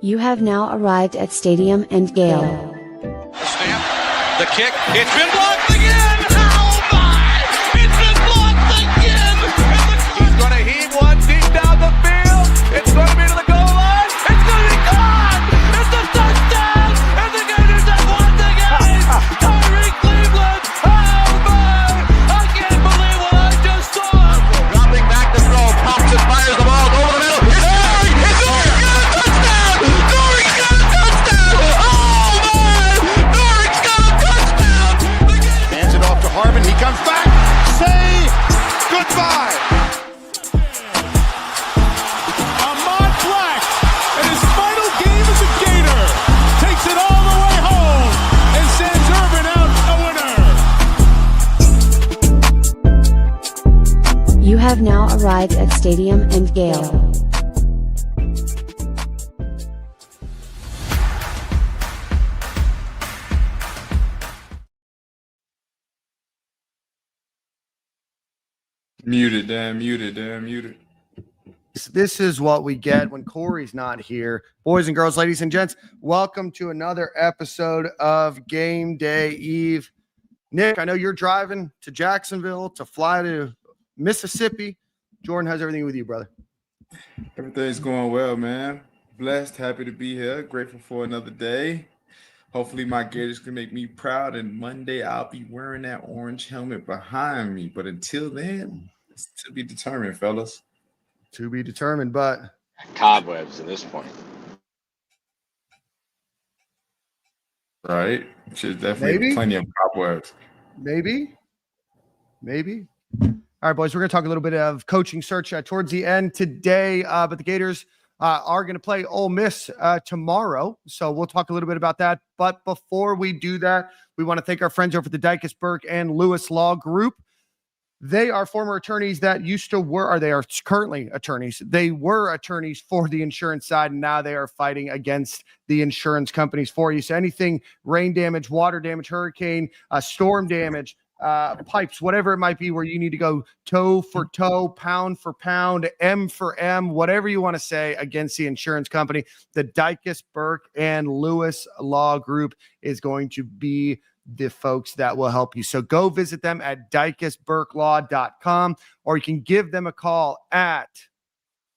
You have now arrived at Stadium and Gale. Snap, the kick, it's been blocked again! Oh my! It's been blocked again! He's gonna heave one deep down the field. It's gonna be to the goal line. It's gonna be gone! It's a touchdown! And the Gators have won the game! Tyreek Cleveland! Oh my! I can't believe what I just saw! Dropping back to throw, pops and fires the ball over the middle. It's Corey! It's Corey! Got a touchdown! Corey's got a touchdown! Oh man! Corey's got a touchdown! Hands it off to Harmon. He comes back. Say goodbye. Ahmad Black, in his final game as a Gator, takes it all the way home and sends Urban out a winner. You have now arrived at Stadium and Gale. Muted, damn, muted. This is what we get when Corey's not here. Boys and girls, ladies and gents, welcome to another episode of Game Day Eve. Nick, I know you're driving to Jacksonville to fly to Mississippi. Jordan, how's everything with you, brother? Everything's going well, man. Blessed, happy to be here. Grateful for another day. Hopefully my Gators can make me proud, and Monday I'll be wearing that orange helmet behind me. But until then, it's to be determined, fellas. To be determined, but Cobwebs at this point. Right? Should definitely Maybe. plenty of cobwebs. maybe. All right, boys, we're going to talk a little bit of coaching search towards the end today, but the Gators are going to play Ole Miss tomorrow, so we'll talk a little bit about that. But before we do that, we want to thank our friends over at the Dicus, Burke, and Lewis Law Group. They are former attorneys that they are currently attorneys. They were attorneys for the insurance side, and now they are fighting against the insurance companies for you. So anything rain damage, water damage, hurricane, storm damage, pipes, whatever it might be, where you need to go toe for toe, pound for pound, M for M, whatever you want to say against the insurance company, the Dicus, Burke, and Lewis Law Group is going to be the folks that will help you. So go visit them at dicusburklaw.com, or you can give them a call at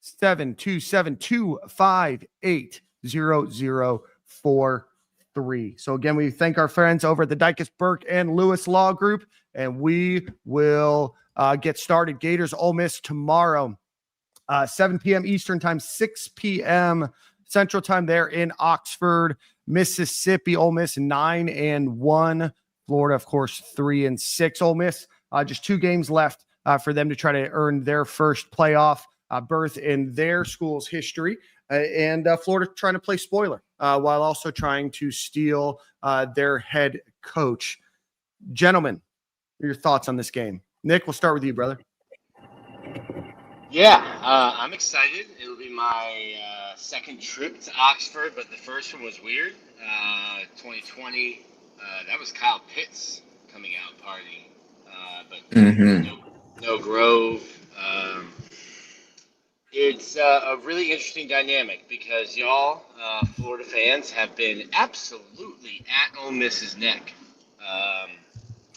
727-258-0043. So again, we thank our friends over at the Dicus, Burke, and Lewis Law Group, and we will get started. Gators Ole Miss tomorrow, 7 p.m. Eastern time, 6 p.m. Central time there in Oxford, Mississippi. Ole Miss 9-1. Florida, of course, 3-6. Ole Miss, just 2 games left for them to try to earn their first playoff berth in their school's history. And Florida trying to play spoiler while also trying to steal their head coach. Gentlemen, your thoughts on this game? Nick, we'll start with you, brother. Yeah, I'm excited. It'll be my second trip to Oxford, but the first one was weird. 2020, that was Kyle Pitts coming out partying, but no Grove. It's a really interesting dynamic because y'all, Florida fans, have been absolutely at Ole Miss's neck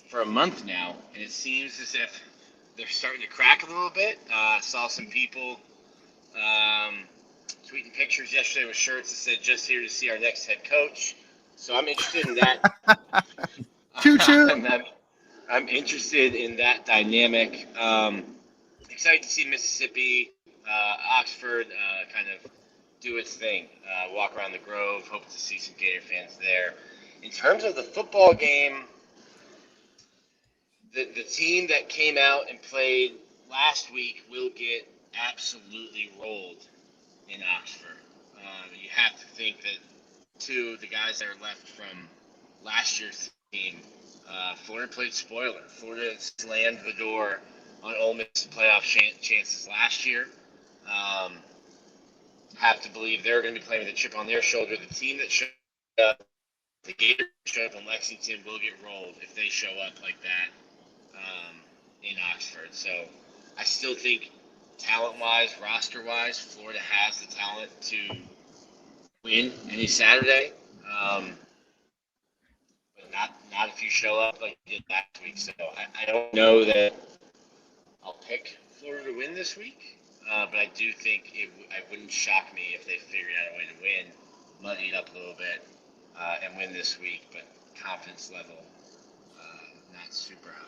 for a month now, and it seems as if they're starting to crack a little bit. Saw some people tweeting pictures yesterday with shirts that said, "Just here to see our next head coach." So I'm interested in that. I'm interested in that dynamic. Excited to see Mississippi, Oxford kind of do its thing. Walk around the Grove. Hope to see some Gator fans there. In terms of the football game, the team that came out and played last week will get absolutely rolled in Oxford. You have to think that the guys that are left from last year's team, Florida played spoiler. Florida slammed the door on Ole Miss playoff chances last year. Have to believe they're going to be playing with a chip on their shoulder. The team that showed up, the Gators showed up in Lexington, will get rolled if they show up like that in Oxford. So I still think talent-wise, roster-wise, Florida has the talent to win any Saturday, but not if you show up like you did last week. So I don't know that I'll pick Florida to win this week, but I do think it wouldn't shock me if they figured out a way to win, muddy it up a little bit, and win this week. But confidence level not super high.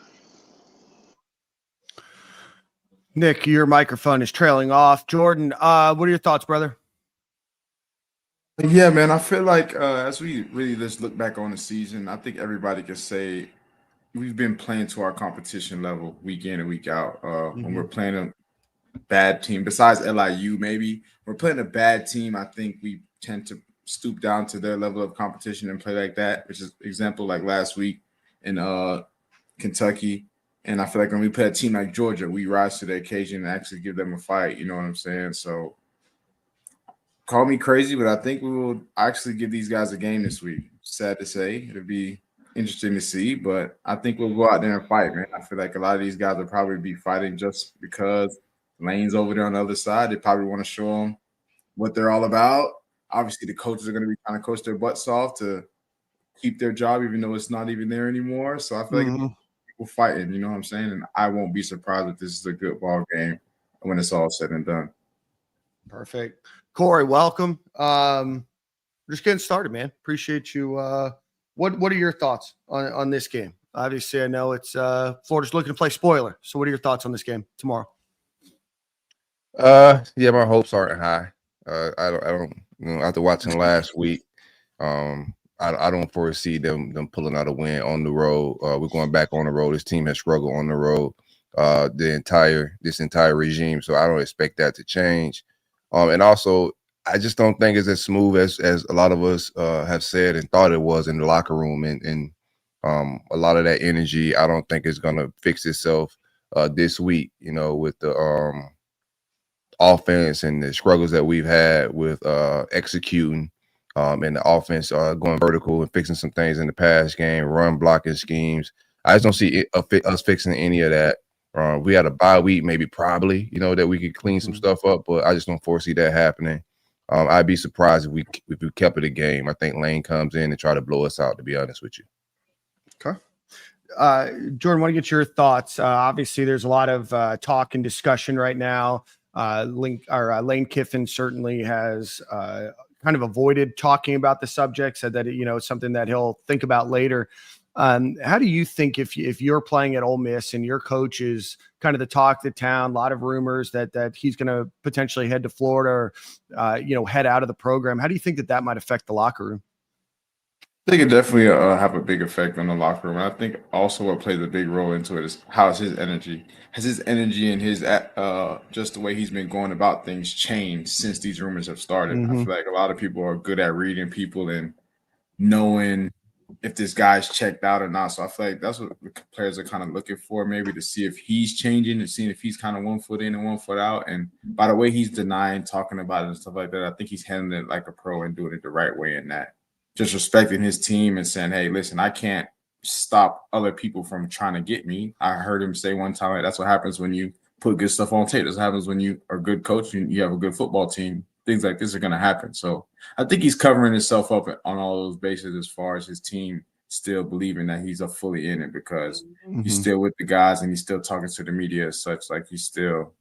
Nick, your microphone is trailing off. Jordan, what are your thoughts, brother? Yeah, man, I feel like as we really just look back on the season, I think everybody can say we've been playing to our competition level week in and week out. When we're playing a bad team, besides LIU, maybe we're playing a bad team, I think we tend to stoop down to their level of competition and play like that, which is example like last week in Kentucky. And I feel like when we play a team like Georgia, we rise to the occasion and actually give them a fight. You know what I'm saying? So call me crazy, but I think we will actually give these guys a game this week. Sad to say. It'll be interesting to see, but I think we'll go out there and fight, man. I feel like a lot of these guys will probably be fighting just because Lane's over there on the other side. They probably want to show them what they're all about. Obviously, the coaches are going to be trying to coach their butts off to keep their job, even though it's not even there anymore. So I feel like people fighting, you know what I'm saying? And I won't be surprised if this is a good ball game when it's all said and done. Perfect. Corey, welcome. We're just getting started, man. Appreciate you. What are your thoughts on this game? Obviously, I know it's Florida's looking to play spoiler. So what are your thoughts on this game tomorrow? Yeah, my hopes aren't high. I don't after watching last week, I don't foresee them pulling out a win on the road. We're going back on the road. This team has struggled on the road this entire regime, so I don't expect that to change. And also, I just don't think it's as smooth as a lot of us have said and thought it was in the locker room, and a lot of that energy I don't think is going to fix itself this week. You know, with the offense and the struggles that we've had with executing. And the offense going vertical and fixing some things in the pass game, run blocking schemes. I just don't see us fixing any of that. We had a bye week, maybe probably, that we could clean some stuff up, but I just don't foresee that happening. I'd be surprised if we kept it a game. I think Lane comes in and try to blow us out, to be honest with you. Okay. Jordan, want to get your thoughts. Obviously, there's a lot of talk and discussion right now. Lane Kiffin certainly has kind of avoided talking about the subject, said that it's something that he'll think about later. How do you think if you're playing at Ole Miss and your coach is kind of the talk of the town, a lot of rumors that he's going to potentially head to Florida or head out of the program, how do you think that might affect the locker room? I think it definitely have a big effect on the locker room. And I think also what plays a big role into it is how is his energy. Has his energy and his just the way he's been going about things changed since these rumors have started? I feel like a lot of people are good at reading people and knowing if this guy's checked out or not. So I feel like that's what the players are kind of looking for, maybe to see if he's changing and seeing if he's kind of 1 foot in and 1 foot out. And by the way he's denying, talking about it and stuff like that, I think he's handling it like a pro and doing it the right way in that. Just respecting his team and saying, hey, listen, I can't stop other people from trying to get me. I heard him say one time, that's what happens when you put good stuff on tape. That's what happens when you are a good coach and you have a good football team. Things like this are going to happen. So I think he's covering himself up on all those bases as far as his team still believing that he's fully in it because he's still with the guys and he's still talking to the media as such, like he's still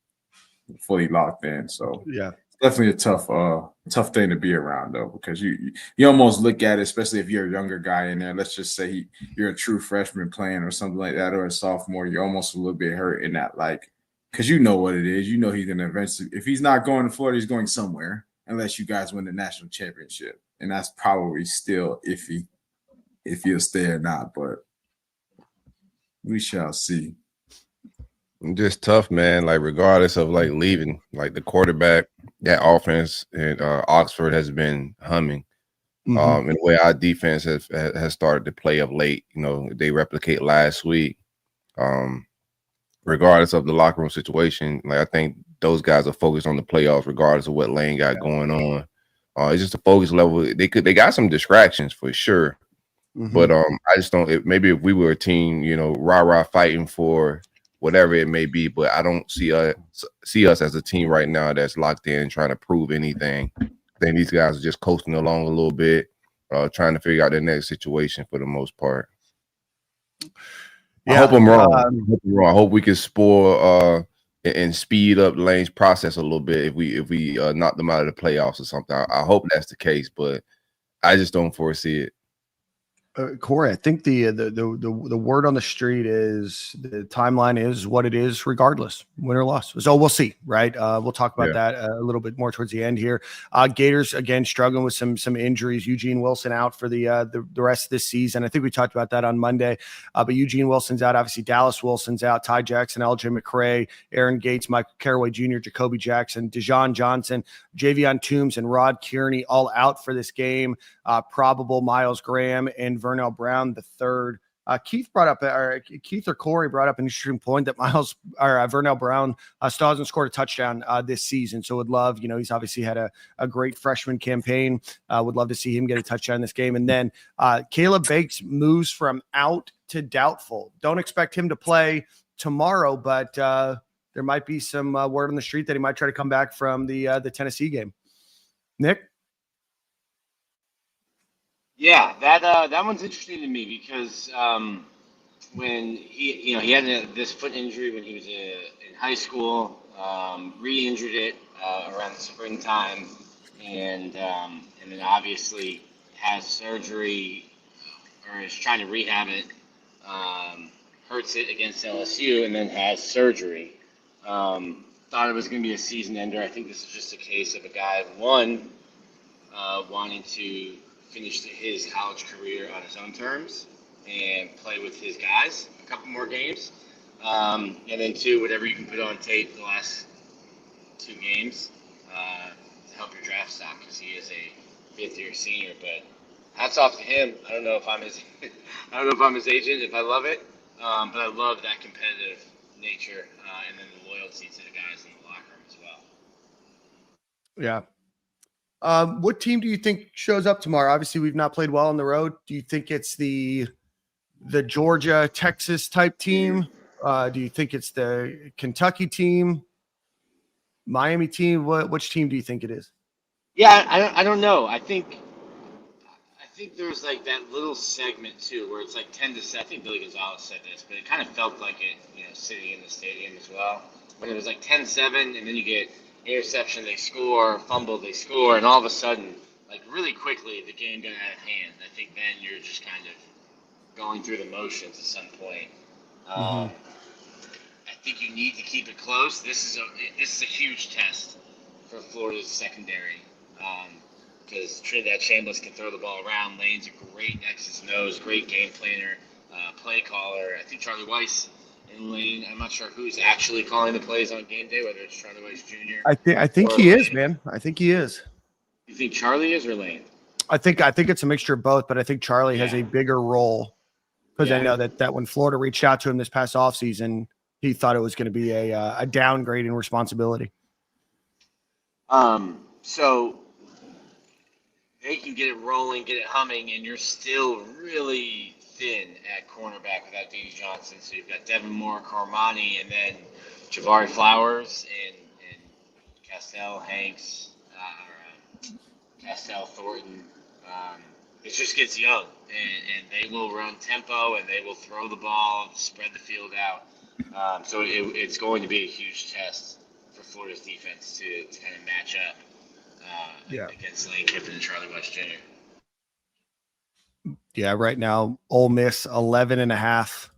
fully locked in. So yeah. Definitely a tough thing to be around though, because you almost look at it, especially if you're a younger guy in there. Let's just say you're a true freshman playing or something like that, or a sophomore. You're almost a little bit hurt in that, like, because you know what it is. You know he's gonna eventually, if he's not going to Florida, he's going somewhere unless you guys win the national championship, and that's probably still iffy if he'll stay or not. But we shall see. Just tough, man. Like regardless of like leaving, like the quarterback, that offense in Oxford has been humming. And the way our defense has started to play of late, they replicate last week. Regardless of the locker room situation, like I think those guys are focused on the playoffs, regardless of what Lane got going on. It's just a focus level. They got some distractions for sure, but I just don't. Maybe if we were a team, rah fighting for whatever it may be, but I don't see us as a team right now that's locked in trying to prove anything. I think these guys are just coasting along a little bit, trying to figure out their next situation for the most part. Yeah, I hope I'm wrong. I hope we can spoil and speed up Lane's process a little bit if we knock them out of the playoffs or something. I hope that's the case, but I just don't foresee it. Corey, I think the word on the street is the timeline is what it is, regardless, win or loss. So we'll see, right? We'll talk about that a little bit more towards the end here. Gators again struggling with some injuries. Eugene Wilson out for the rest of this season. I think we talked about that on Monday. But Eugene Wilson's out. Obviously, Dallas Wilson's out. Ty Jackson, LJ McCray, Aaron Gates, Michael Caraway Jr., Jacoby Jackson, Dejon Johnson, Javion Toombs, and Rod Kearney all out for this game. Probable Miles Graham and Vernell Brown the third. Keith or Corey brought up an interesting point that Vernell Brown still hasn't scored a touchdown this season. So would love, he's obviously had a great freshman campaign. Would love to see him get a touchdown in this game. And then Caleb Bakes moves from out to doubtful. Don't expect him to play tomorrow, but there might be some word on the street that he might try to come back from the Tennessee game. Nick? Yeah, that one's interesting to me because when he had this foot injury when he was in high school, re-injured it around the springtime, and then obviously has surgery or is trying to rehab it, hurts it against LSU, and then has surgery. Thought it was going to be a season ender. I think this is just a case of a guy wanting to finish his college career on his own terms and play with his guys a couple more games. And then two, whatever you can put on tape the last 2 games to help your draft stock because he is a 5th-year senior. But hats off to him. I don't know if I'm his agent, if I love it, but I love that competitive nature and then the loyalty to the guys in the locker room as well. Yeah. What team do you think shows up tomorrow? Obviously, we've not played well on the road. Do you think it's the Georgia, Texas type team? Do you think it's the Kentucky team, Miami team? Which team do you think it is? Yeah, I don't know. I think there's like that little segment too where it's like 10-7. I think Billy Gonzalez said this, but it kind of felt like it, sitting in the stadium as well. When it was like 10-7, and then you get interception, they score, fumble, they score, and all of a sudden, like really quickly, the game got out of hand. I think then you're just kind of going through the motions at some point. I think you need to keep it close. This is a huge test for Florida's secondary because Trinidad Chambliss can throw the ball around. Lane's a great X's nose, great game planner, play caller. I think Charlie Weiss and Lane, I'm not sure who's actually calling the plays on game day, whether it's Charlie Weiss Jr. I think he is, man. I think he is. You think Charlie is or Lane? I think it's a mixture of both, but I think Charlie has a bigger role because I know that when Florida reached out to him this past offseason, he thought it was going to be a downgrade in responsibility. So they can get it rolling, get it humming, and you're still really thin at cornerback without Dee Johnson. So you've got Devin Moore, Carmani, and then Jabari Flowers and Castell Hanks, Castell Thornton. It just gets young, and they will run tempo, and they will throw the ball, spread the field out. So it's going to be a huge test for Florida's defense to kind of match up against Lane Kiffin and Charlie Weiss Jr. Yeah, right now, Ole Miss 11.5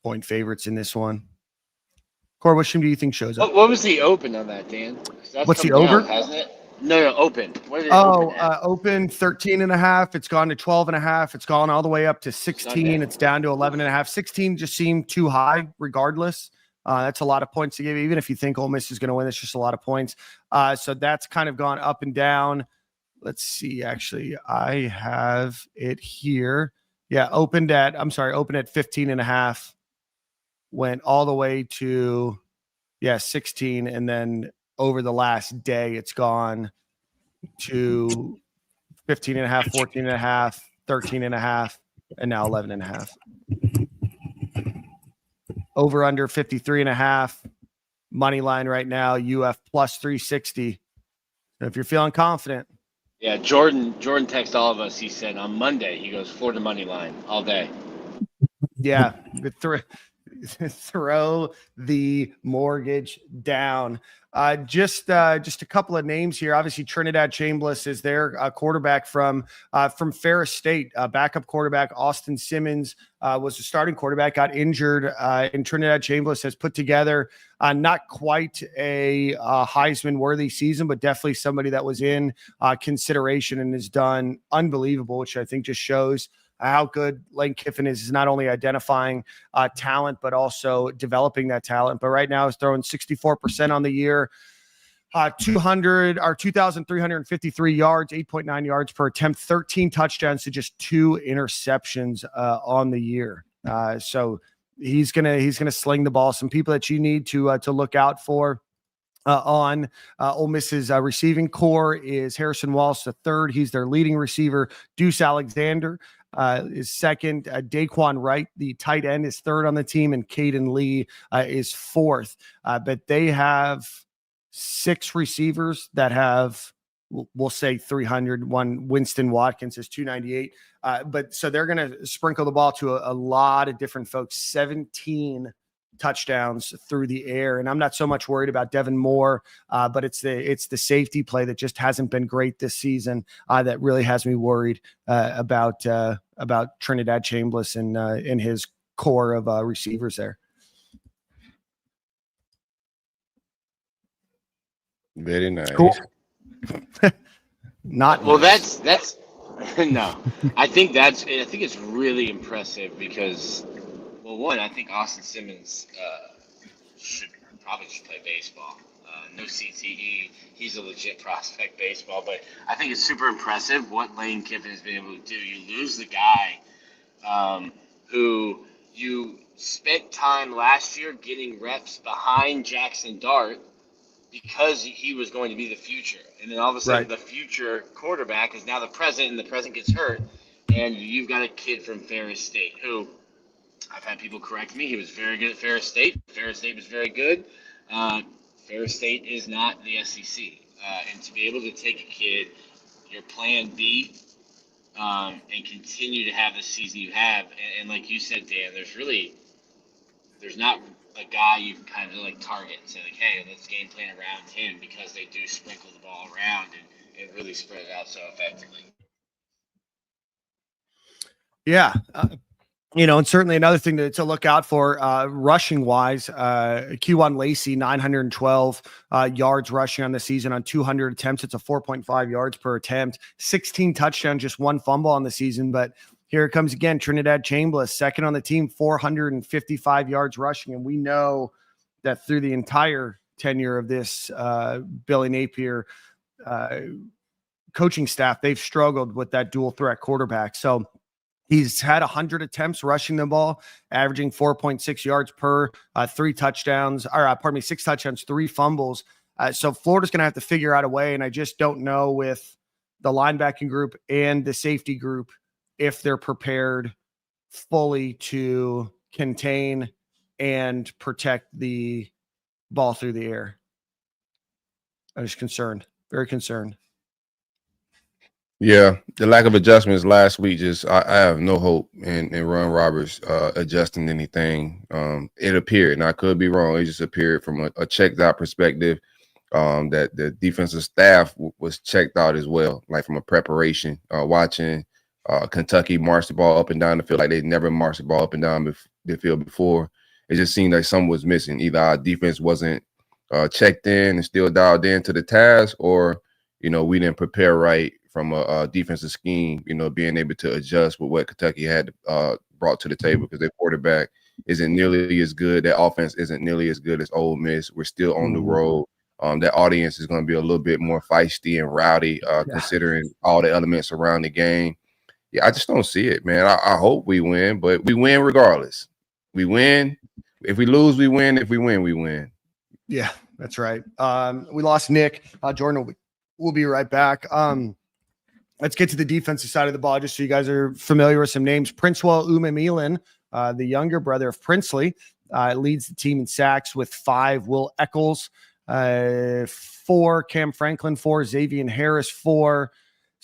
point favorites in this one. Corey, what team do you think shows up? What was the open on that, Dan? What's the over? Down, hasn't it? No, open. What did it open 13.5. It's gone to 12.5. It's gone all the way up to 16. It's down to 11.5. 16 just seemed too high regardless. That's a lot of points to give. Even if you think Ole Miss is going to win, it's just a lot of points. So that's kind of gone up and down. Let's see. Actually, I have it here. Yeah, opened at 15.5. Went all the way to 16, and then over the last day, it's gone to 15.5, 14.5, 13.5, and now 11.5. Over under 53.5. Money line right now, UF plus 360. if you're feeling confident. Yeah, Jordan texted all of us. He said on Monday, he goes, Florida money line all day. Yeah, throw the mortgage down. Just a couple of names here. Obviously, Trinidad Chambliss is their quarterback from Ferris State. Backup quarterback Austin Simmons was the starting quarterback, got injured, and Trinidad Chambliss has put together not quite a Heisman-worthy season, but definitely somebody that was in consideration and has done unbelievable, which I think just shows how good Lane Kiffin is not only identifying talent, but also developing that talent. But right now he's throwing 64% on the year, 2,353 yards, 8.9 yards per attempt, 13 touchdowns to just 2 interceptions on the year. So he's gonna sling the ball. Some people that you need to look out for on Ole Miss's receiving core is Harrison Wallace III. He's their leading receiver. Deuce Alexander is second. Daquan Wright, the tight end, is third on the team, and Caden Lee is fourth. But they have 6 receivers that have, we'll say 300. One, Winston Watkins, is 298. But so they're going to sprinkle the ball to a lot of different folks. 17 touchdowns through the air, and I'm not so much worried about Devin Moore, but it's the safety play that just hasn't been great this season that really has me worried about Trinidad Chambliss and in his core of receivers there. Very nice. Cool. Not well. nice. That's no. I think it's really impressive because. Well, one, I think Austin Simmons should play baseball. No CTE. He's a legit prospect baseball. But I think it's super impressive what Lane Kiffin has been able to do. You lose the guy who you spent time last year getting reps behind Jackson Dart because he was going to be the future. And then all of a sudden the future quarterback is now the present, and the present gets hurt. And you've got a kid from Ferris State who – I've had people correct me. He was very good at Ferris State. Ferris State was very good. Ferris State is not the SEC. And to be able to take a kid, your plan B, and continue to have the season you have, and like you said, Dan, there's not a guy you can kind of like target and say, like, hey, let's game plan around him, because they do sprinkle the ball around and really spread it out so effectively. Yeah. And certainly another thing to look out for rushing wise, Q1 Lacey, 912 yards rushing on the season on 200 attempts. It's a 4.5 yards per attempt, 16 touchdowns, just 1 fumble on the season. But here it comes again. Trinidad Chambliss, second on the team, 455 yards rushing. And we know that through the entire tenure of this Billy Napier coaching staff, they've struggled with that dual threat quarterback. So he's had 100 attempts rushing the ball, averaging 4.6 yards per 6 touchdowns, 3 fumbles. So Florida's going to have to figure out a way, and I just don't know with the linebacking group and the safety group if they're prepared fully to contain and protect the ball through the air. I'm just concerned, very concerned. Yeah, the lack of adjustments last week, I have no hope in Ron Roberts adjusting anything. It appeared, and I could be wrong, it just appeared from a checked out perspective that the defensive staff was checked out as well, like from a preparation, watching Kentucky march the ball up and down the field like they never marched the ball up and down the field before. It just seemed like something was missing. Either our defense wasn't checked in and still dialed in to the task, or, we didn't prepare right from a defensive scheme, being able to adjust with what Kentucky had brought to the table, because their quarterback isn't nearly as good. Their offense isn't nearly as good as Ole Miss. We're still on the road. That audience is going to be a little bit more feisty and rowdy, considering all the elements around the game. Yeah, I just don't see it, man. I hope we win, but we win regardless. We win. If we lose, we win. If we win, we win. Yeah, that's right. We lost Nick. Jordan will be right back. Let's get to the defensive side of the ball, just so you guys are familiar with some names. Princewell Umamilan, the younger brother of Princely, leads the team in sacks with 5. Will Eccles 4, Cam Franklin 4, Xavier Harris 4.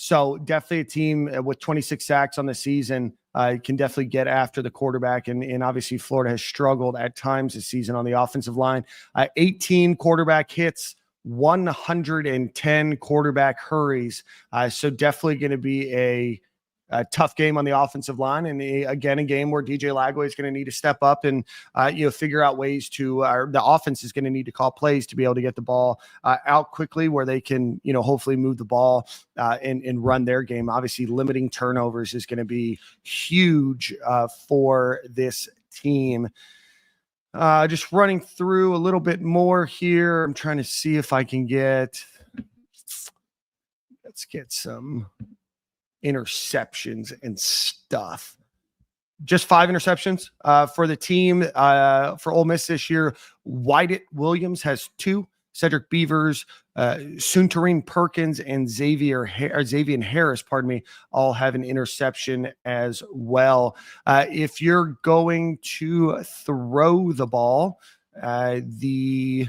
So definitely a team with 26 sacks on the season can definitely get after the quarterback. And obviously Florida has struggled at times this season on the offensive line. 18 quarterback hits, 110 quarterback hurries. So definitely going to be a tough game on the offensive line. And again, a game where DJ Lagway is going to need to step up and, figure out ways to, the offense is going to need to call plays to be able to get the ball out quickly where they can, hopefully move the ball and run their game. Obviously limiting turnovers is going to be huge for this team. Just running through a little bit more here. I'm trying to see if I can let's get some interceptions and stuff. Just 5 interceptions for the team. For Ole Miss this year, Wyatt Williams has 2. Cedric Beavers, Suntarine Perkins, and Xavier Harris, all have an interception as well. If you're going to throw the ball, the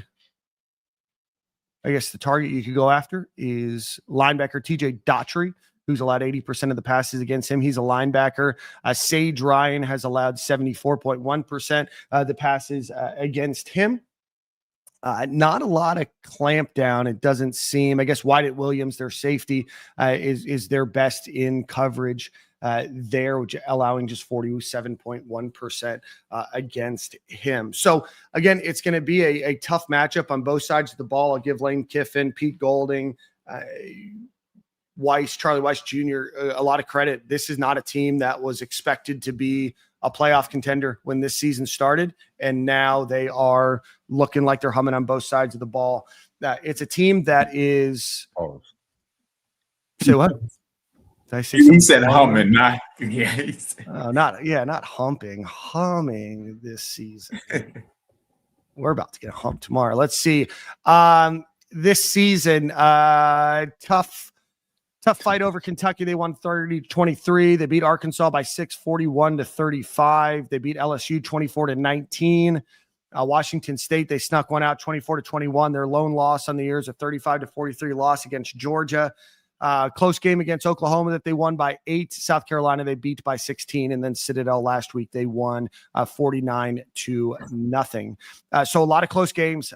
target you could go after is linebacker TJ Daughtry, who's allowed 80% of the passes against him. He's a linebacker. Sage Ryan has allowed 74.1% of the passes against him. Not a lot of clamp down. It doesn't seem. I guess Wyatt Williams, their safety, is their best in coverage there, which allowing just 47.1% against him. So again, it's going to be a tough matchup on both sides of the ball. I'll give Lane Kiffin, Pete Golding, Charlie Weiss Jr. A lot of credit. This is not a team that was expected to be a playoff contender when this season started, and now they are looking like they're humming on both sides of the ball. It's a team that is. Oh. Say what? Did I say he said humming, not not humping. Humming this season. We're about to get a hump tomorrow. Let's see. This season, tough fight over Kentucky. They won 30-23. They beat Arkansas by 6, 41-35. They beat LSU 24-19. Washington State, they snuck one out 24-21. Their lone loss on the year is a 35-43 loss against Georgia. Close game against Oklahoma that they won by 8. South Carolina, they beat by 16. And then Citadel last week, they won 49-0. So a lot of close games.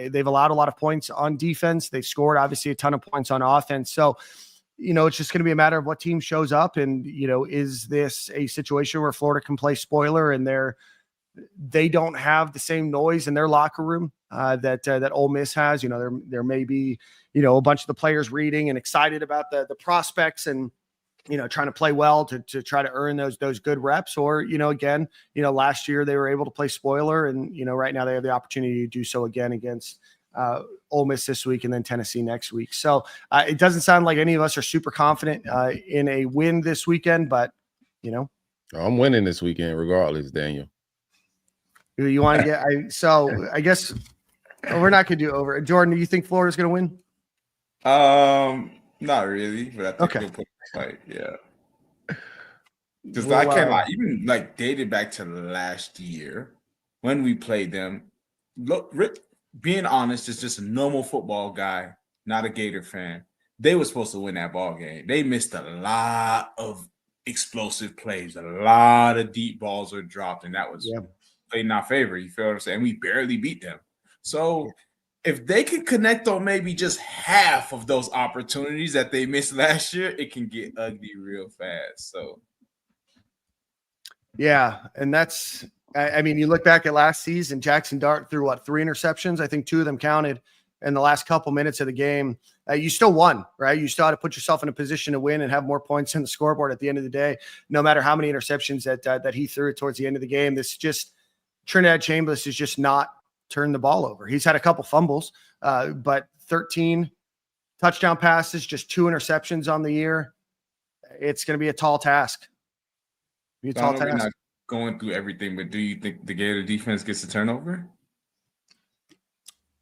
They've allowed a lot of points on defense. They've scored, obviously, a ton of points on offense. So, it's just going to be a matter of what team shows up. And, is this a situation where Florida can play spoiler and they don't have the same noise in their locker room that Ole Miss has? There may be, a bunch of the players reading and excited about the prospects and, trying to play well to try to earn those good reps. Or, again, last year they were able to play spoiler and, right now they have the opportunity to do so again against Ole Miss this week and then Tennessee next week. So it doesn't sound like any of us are super confident in a win this weekend, but, I'm winning this weekend regardless, Daniel. You want to get I guess we're not going to do over. Jordan, do you think Florida's going to win? Not really, but I think they'll put a fight. Yeah. Because I can't lie, even dated back to last year when we played them. Look, being honest, is just a normal football guy, not a Gator fan. They were supposed to win that ball game. They missed a lot of explosive plays. A lot of deep balls were dropped, and that was played in our favor. You feel what I'm saying? We barely beat them. So if they can connect on maybe just half of those opportunities that they missed last year, it can get ugly real fast. So yeah, and that's – I mean, you look back at last season, Jackson Dart threw 3 interceptions. I think 2 of them counted in the last couple minutes of the game. You still won, right? You still had to put yourself in a position to win and have more points in the scoreboard at the end of the day, no matter how many interceptions that he threw towards the end of the game. Trinidad Chambliss is just not turned the ball over. He's had a couple fumbles, but 13 touchdown passes, just 2 interceptions on the year. It's going to be a tall task. Not going through everything, but do you think the Gator defense gets a turnover?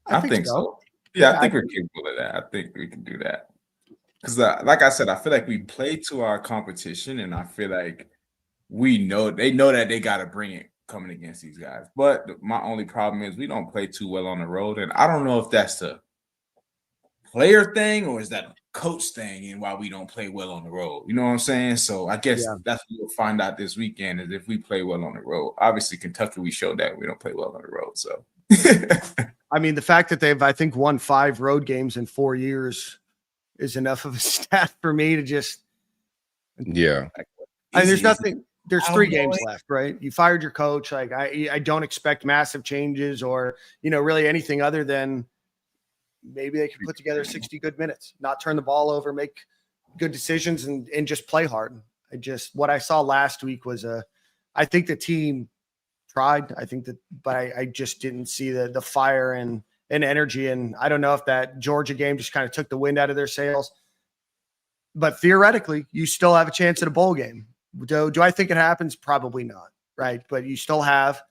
I think so. Yeah, I think we're capable of that. I think we can do that. Because, like I said, I feel like we play to our competition, and I feel like they know that they got to bring it coming against these guys. But my only problem is we don't play too well on the road, and I don't know if that's the player thing or is that a coach thing and why we don't play well on the road. You know what I'm saying? So I guess that's what we'll find out this weekend is if we play well on the road. Obviously, Kentucky, we showed that we don't play well on the road. So I mean, the fact that they've, I think, won 5 road games in 4 years is enough of a stat for me to just there's nothing. There's 3 games left, right? You fired your coach. Like I don't expect massive changes or, really anything other than maybe they can put together 60 good minutes, not turn the ball over, make good decisions and just play hard. What I saw last week was I think the team tried. But I just didn't see the fire and energy. And I don't know if that Georgia game just kind of took the wind out of their sails, but theoretically you still have a chance at a bowl game. Do I think it happens? Probably not. Right. But you still have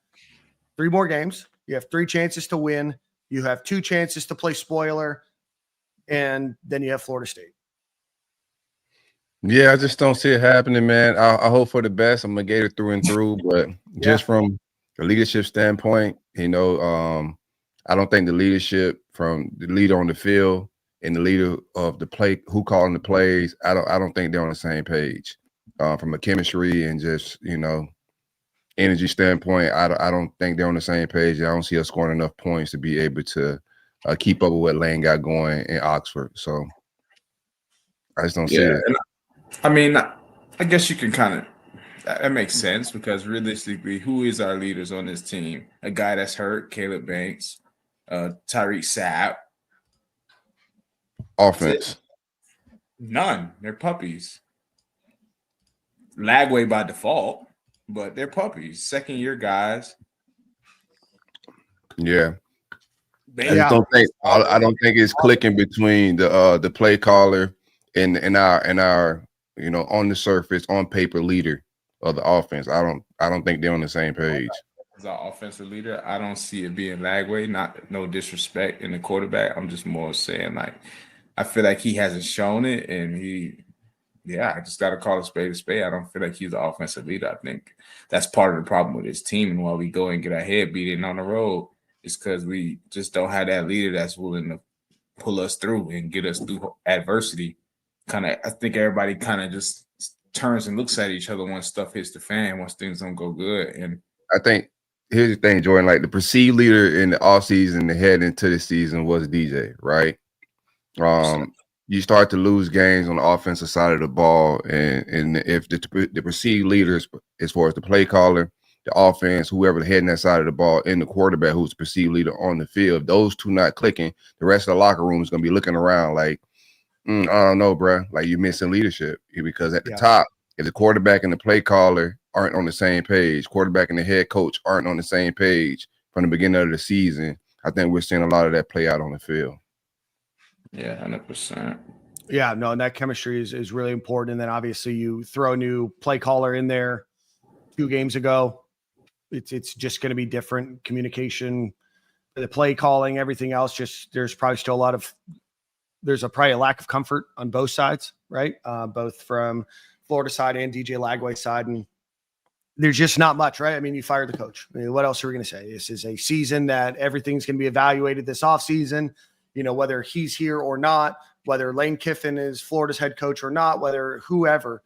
3 more games. You have 3 chances to win. You have 2 chances to play spoiler. And then you have Florida State. Yeah, I just don't see it happening, man. I hope for the best. I'm a Gator through and through, but just from the leadership standpoint, I don't think the leadership from the leader on the field and the leader of the play, who calling the plays, I don't think they're on the same page. From a chemistry and just energy standpoint, I don't think they're on the same page. I don't see us scoring enough points to be able to keep up with what Lane got going in Oxford. So I just don't see it. I mean, I guess you can kind of that makes sense because realistically, who is our leaders on this team? A guy that's hurt, Caleb Banks, Tyreek Sapp. Offense. None. They're puppies. Lagway by default, but they're puppies. 2nd-year guys. Yeah. I don't think it's clicking between the play caller and our on the surface, on paper leader of the offense. I don't think they're on the same page. As our offensive leader, I don't see it being Lagway. No disrespect in the quarterback. I'm just more saying I feel like he hasn't shown it, and I just got to call a spade a spade. I don't feel like he's the offensive leader. I think that's part of the problem with his team. And while we go and get our head beaten on the road, it's because we just don't have that leader that's willing to pull us through and get us through adversity. I think everybody kind of just turns and looks at each other once stuff hits the fan, once things don't go good. And I think here's the thing, Jordan, like the perceived leader in the offseason and head into the season was DJ, right? You start to lose games on the offensive side of the ball, and if the perceived leaders, as far as the play caller, the offense, whoever the head in that side of the ball, and the quarterback who's the perceived leader on the field, those 2 not clicking, the rest of the locker room is going to be looking around like, I don't know, bro. Like you're missing leadership because at the top, if the quarterback and the play caller aren't on the same page, quarterback and the head coach aren't on the same page from the beginning of the season, I think we're seeing a lot of that play out on the field. Yeah, 100%. Yeah, no, and that chemistry is really important. And then obviously you throw a new play caller in there 2 games ago. It's just going to be different communication, the play calling, everything else. Just there's probably still probably a lack of comfort on both sides, right? Both from Florida side and DJ Lagway side. And there's just not much, right? I mean, you fired the coach. I mean, what else are we going to say? This is a season that everything's going to be evaluated this offseason, whether he's here or not, whether Lane Kiffin is Florida's head coach or not, whether whoever,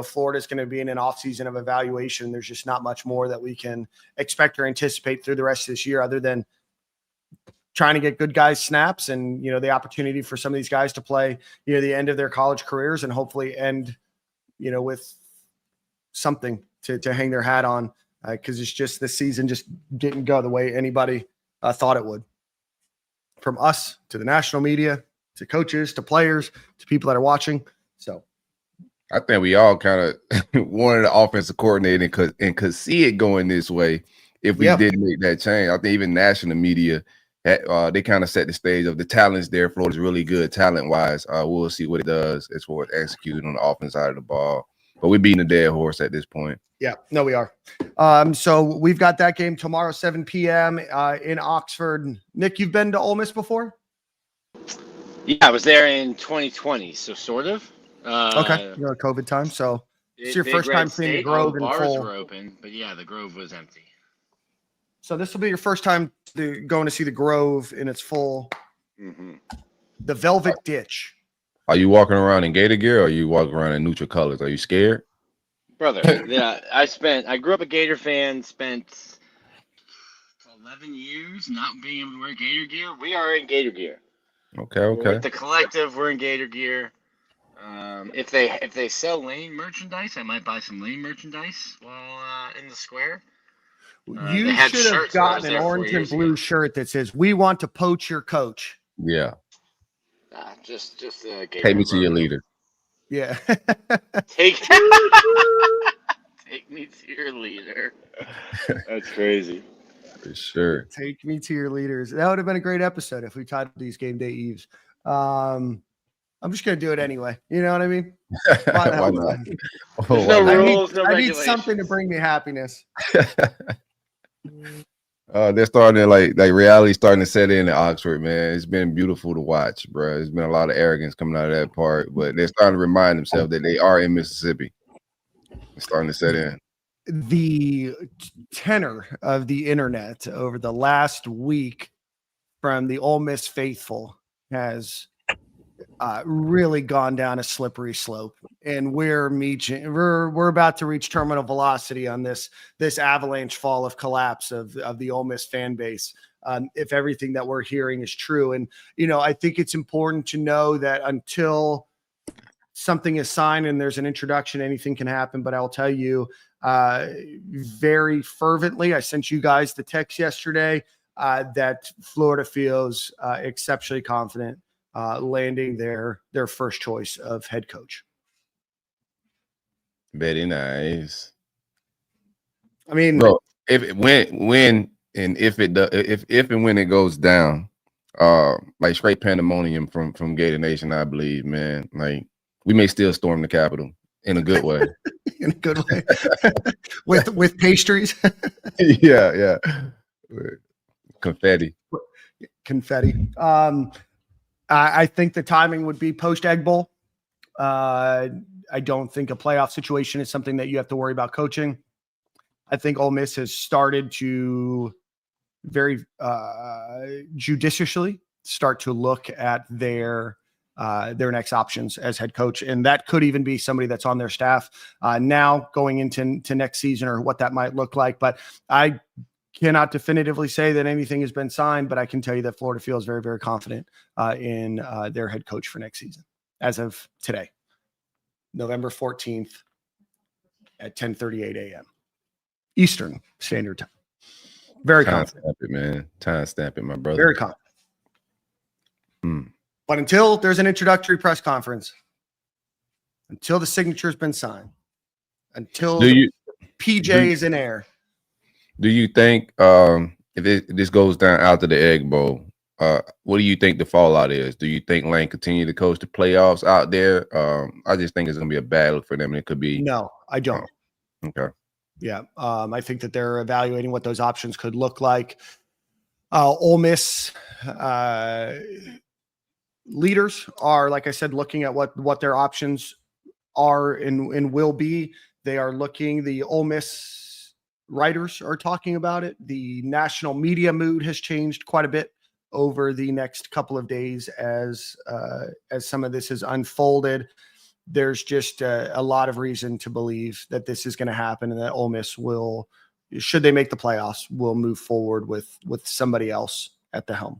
Florida's going to be in an offseason of evaluation. There's just not much more that we can expect or anticipate through the rest of this year other than trying to get good guys snaps and, the opportunity for some of these guys to play, the end of their college careers and hopefully end, with something to hang their hat on. Cause it's just, this season just didn't go the way anybody thought it would. From us to the national media, to coaches, to players, to people that are watching. So I think we all kind of wanted the offensive coordinator and could see it going this way if we did make that change. I think even national media, they kind of set the stage of the talents there. Florida's really good talent-wise. We'll see what it does as far as executing on the offense side of the ball. But we're beating a dead horse at this point. Yeah, no, we are. So we've got that game tomorrow, 7 p.m. In Oxford. Nick, you've been to Ole Miss before? Yeah, I was there in 2020, so sort of. Okay, you're on COVID time, so it's your first time seeing the Grove in bars full. Were open, but yeah, the Grove was empty. So this will be your first time going to see the Grove in its full, the Velvet Ditch. Are you walking around in Gator gear, or are you walking around in neutral colors? Are you scared? Brother, yeah, I grew up a Gator fan, spent 11 years not being able to wear Gator gear. We are in Gator gear. Okay. With the collective, we're in Gator gear. If they sell lane merchandise, I might buy some lane merchandise while in the square. You should have gotten an orange and blue shirt that says, "We want to poach your coach." Yeah. Just Gator. Take me to your leader. Yeah. Take me to your leader. That's crazy. For sure. Take me to your leaders. That would have been a great episode if we titled these Game Day Eves. I'm just going to do it anyway. You know what I mean? Why not? There's no rules, I need something to bring me happiness. They're starting to like reality starting to set in Oxford, man. It's been beautiful to watch, bro. There's been a lot of arrogance coming out of that part, but they're starting to remind themselves that they are in Mississippi. It's starting to set in. The tenor of the internet over the last week from the Ole Miss faithful has really gone down a slippery slope, and we're about to reach terminal velocity on this avalanche fall of collapse of the Ole Miss fan base. If everything that we're hearing is true, and I think it's important to know that until something is signed and there's an introduction, anything can happen. But I'll tell you very fervently, I sent you guys the text yesterday that Florida feels exceptionally confident landing their first choice of head coach. Very nice. I mean, bro, if and when it goes down, like straight pandemonium from Gator Nation, I believe, man. Like we may still storm the Capitol in a good way. In a good way, with pastries. yeah. Confetti. I think the timing would be post Egg Bowl. I don't think a playoff situation is something that you have to worry about coaching. I think Ole Miss has started to very judiciously start to look at their next options as head coach, and that could even be somebody that's on their staff now going into next season, or what that might look like. But I cannot definitively say that anything has been signed, but I can tell you that Florida feels very, very confident in their head coach for next season as of today, November 14th at 10:38 a.m. Eastern Standard Time. Very confident. Stamp it, man. Time stamp it, my brother. Very confident. But until there's an introductory press conference, until the signature has been signed, until PJ is in air. Do you think if this goes down after the Egg Bowl, what do you think the fallout is? Do you think Lane continue to coach the playoffs out there? I just think it's going to be a battle for them. It could be. No, I don't. Okay. Yeah. I think that they're evaluating what those options could look like. Ole Miss leaders are, like I said, looking at what their options are and will be. They are looking, the Ole Miss writers are talking about it. The national media mood has changed quite a bit over the next couple of days as some of this has unfolded. There's just a lot of reason to believe that this is going to happen, and that Ole Miss will, should they make the playoffs, will move forward with somebody else at the helm.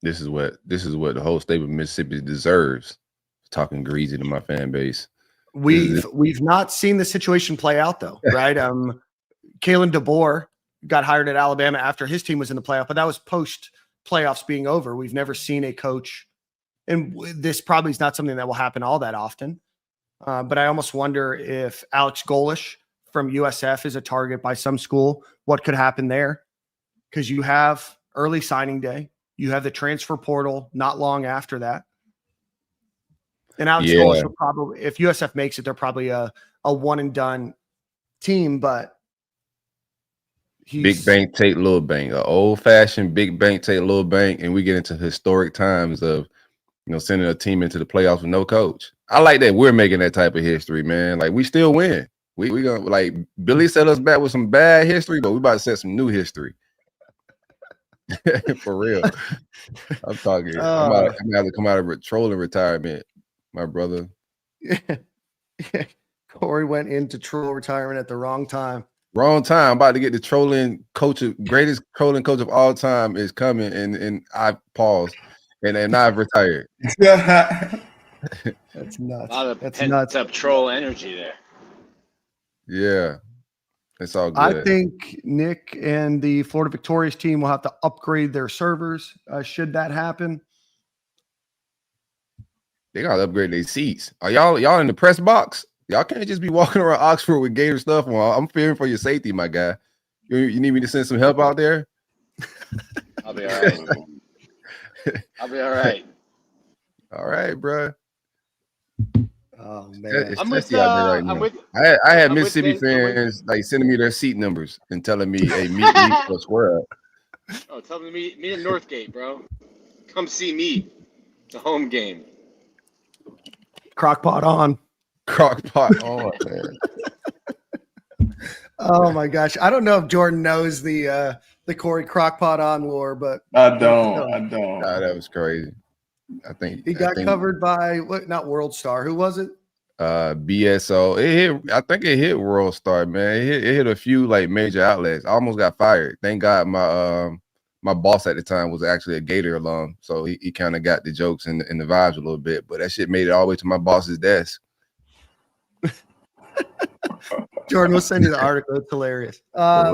This is what the whole state of Mississippi deserves. Talking greasy to my fan base. We've not seen the situation play out though, right? Kalen DeBoer got hired at Alabama after his team was in the playoff, but that was post playoffs being over. We've never seen a coach, and this probably is not something that will happen all that often. But I almost wonder if Alex Golish from USF is a target by some school. What could happen there? Because you have early signing day, you have the transfer portal not long after that. And Alex Golish will probably, if USF makes it, they're probably a one and done team, but big bank take little bank, an old fashioned big bank take little bank, and we get into historic times of sending a team into the playoffs with no coach. I like that we're making that type of history, man. Like we still win. We gonna like Billy set us back with some bad history, but we about to set some new history. For real. I'm talking. I'm gonna have to come out of trolling retirement, my brother. Yeah. Corey went into troll retirement at the wrong time. Wrong time. I'm about to get the trolling coach, greatest trolling coach of all time is coming, and I paused, and I've retired. That's nuts. A lot of That's pent nuts. up troll energy there. Yeah, it's all good. I think Nick and the Florida Victorious team will have to upgrade their servers. Should that happen? They gotta upgrade their seats. Are y'all in the press box? Y'all can't just be walking around Oxford with Gator stuff on. I'm fearing for your safety, my guy. You need me to send some help out there? I'll be all right. I'll be all right. All right, bro. Oh man, I'm with. I had Mississippi fans like sending me their seat numbers and telling me, "Hey, meet me for square up." Oh, tell them to meet in Northgate, bro. Come see me. The home game. Crockpot on. Crockpot on, man. Oh my gosh, I don't know if Jordan knows the Corey Crockpot on lore, but I don't. Nah, that was crazy. I think he got covered by what? Not World Star. Who was it? BSO. I think it hit World Star, man. It hit a few like major outlets. I almost got fired. Thank God my boss at the time was actually a Gator alum, so he kind of got the jokes and the vibes a little bit. But that shit made it all the way to my boss's desk. Jordan, we'll send you the article. It's hilarious. My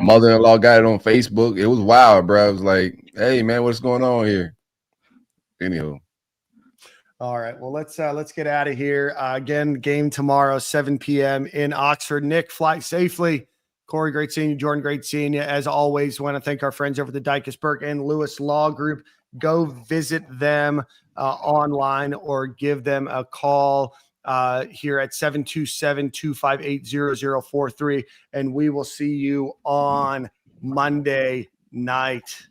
mother-in-law got it on Facebook. It was wild, bro. I was like, "Hey, man, what's going on here?" Anywho. All right. Well, let's get out of here. Again, game tomorrow, 7 p.m. in Oxford. Nick, fly safely. Corey, great seeing you. Jordan, great seeing you. As always, want to thank our friends over at the Dykesburg and Lewis Law Group. Go visit them online or give them a call here at 727-258-0043. And we will see you on Monday night.